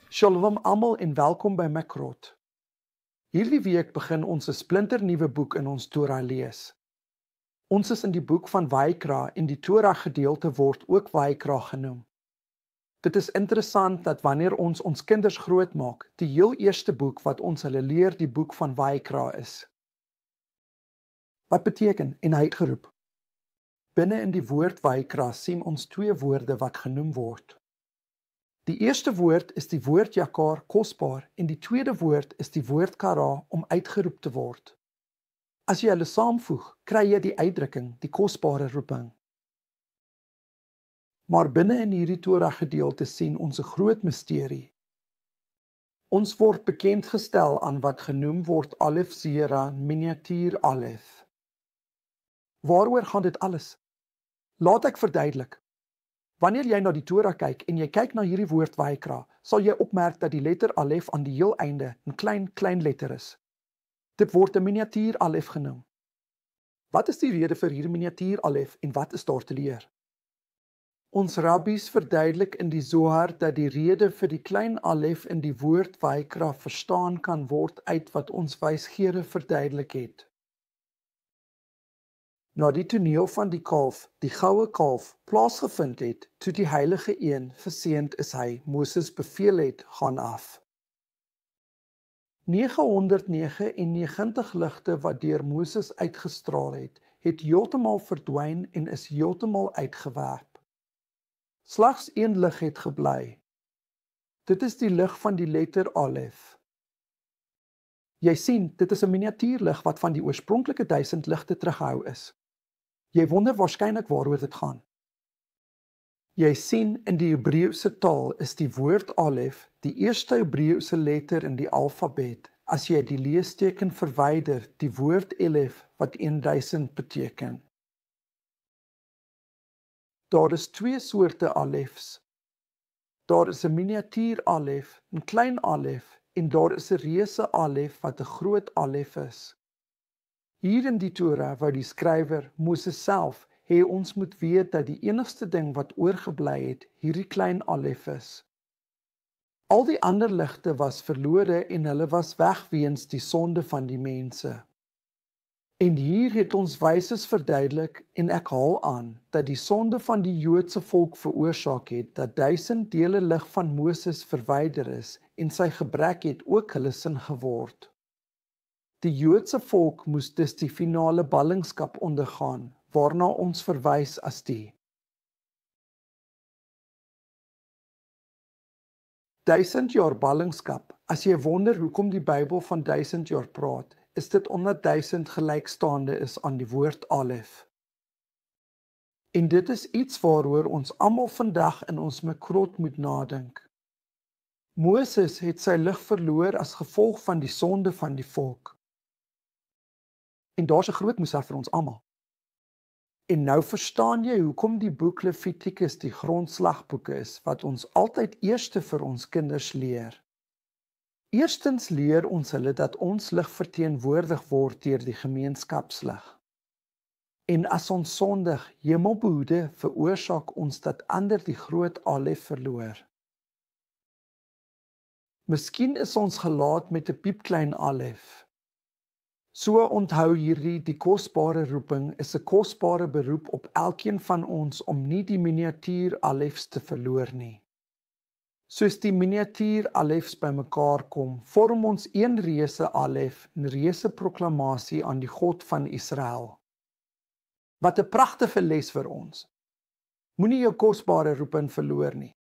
Shalom almal en welkom by Makrot. Hierdie week begin ons 'n splinternuwe boek in ons Torah lees. Ons is in die boek van Vayikra en die Torah gedeelte word ook Vayikra genoem. Dit is interessant dat wanneer ons kinders grootmaak, die heel eerste boek wat ons hulle leer die boek van Vayikra is. Wat beteken en hy het geroep? Binne in die woord Vayikra sien ons twee woorde wat genoem word. Die eerste woord is die woord jakar, kosbaar, en die tweede woord is die woord kara, om uitgeroep te word. As jy hulle saamvoeg, kry jy die uitdrukking, die kosbare roeping. Maar binne in hierdie Torah gedeelte sien ons 'n groot misterie. Ons word bekend gestel aan wat genoem word Alef Zera, miniatuur Alef. Waaroor gaan dit alles? Laat ek verduidelik. Wanneer jy na die Torah kyk en jy kyk na hierdie woord Vayikra, sal jy opmerk dat die letter Alef aan die heel einde 'n klein letter is. Dit word 'n miniatuur Alef genoem. Wat is die rede vir hierdie miniatuur Alef en wat is daar te leer? Ons rabbies verduidelik in die Zohar dat die rede vir die klein Alef in die woord Vayikra verstaan kan word uit wat ons wysgeere verduidelik het. Na die toneel van die kalf, die goue kalf, plaasgevind het, toe die heilige een, geseënd is hy, Moses beveel het, gaan af. 999 ligte wat deur Moses uitgestraal het, het heeltemal verdwyn en is heeltemal uitgewerp. Slegs een lig het gebly. Dit is die lig van die letter Alef. Jy sien, dit is 'n miniatuurlig wat van die oorspronklike 1000 ligte teruggehou is. Jy wonder waarskynlik waaroor dit gaan. Jy sien, in die Hebreëse taal is die woord Alef die eerste Hebreëse letter in die alfabet. As jy die leesteken verwyder, die woord Elef wat 1000 beteken. Daar is twee soorte Alefs. Daar is 'n miniatuur Alef, 'n klein Alef, en daar is 'n reuse Alef wat 'n groot Alef is. Hier in die Torah wou die skrywer, Moses self, hê ons moet weet dat die enigste ding wat oorgebly het, hierdie klein Alef is. Al die ander ligte was verlore en hulle was weg weens die sonde van die mense. En hier het ons wyses verduidelik en ek haal aan, dat die sonde van die Joodse volk veroorsaak het, dat 1000 dele lig van Moses verwyder is en sy gebrek het ook hulle sin geword. Die Joodse volk moes dus die finale ballingskap ondergaan, waarna ons verwys as die 1000 jaar ballingskap. As jy wonder hoekom die Bybel van 1000 jaar praat, is dit omdat 1000 gelykstaande is aan die woord Alef. En dit is iets waaroor ons almal vandag in ons Makrot moet nadink. Moses het sy lig verloor as gevolg van die sonde van die volk. En daar's 'n groot musaf vir ons almal. En nou verstaan jy hoekom die boek Levitikus die grondslagboek is, wat ons altyd eerste vir ons kinders leer. Eerstens leer ons hulle dat ons lig verteenwoordig word deur die gemeenskapslig. En as ons sondig, hemelbehoede, veroorsaak ons dat ander die groot Alef verloor. Miskien is ons gelaat met 'n piepklein Alef. So onthou hierdie, die kosbare roeping is 'n kosbare beroep op elkeen van ons om nie die miniatuur Alefs te verloor nie. Soos die miniatuur Alefs bymekaar kom, vorm ons een reuse Alef, 'n reuse proklamasie aan die God van Israel. Wat 'n pragtige les vir ons. Moenie jou kosbare roeping verloor nie.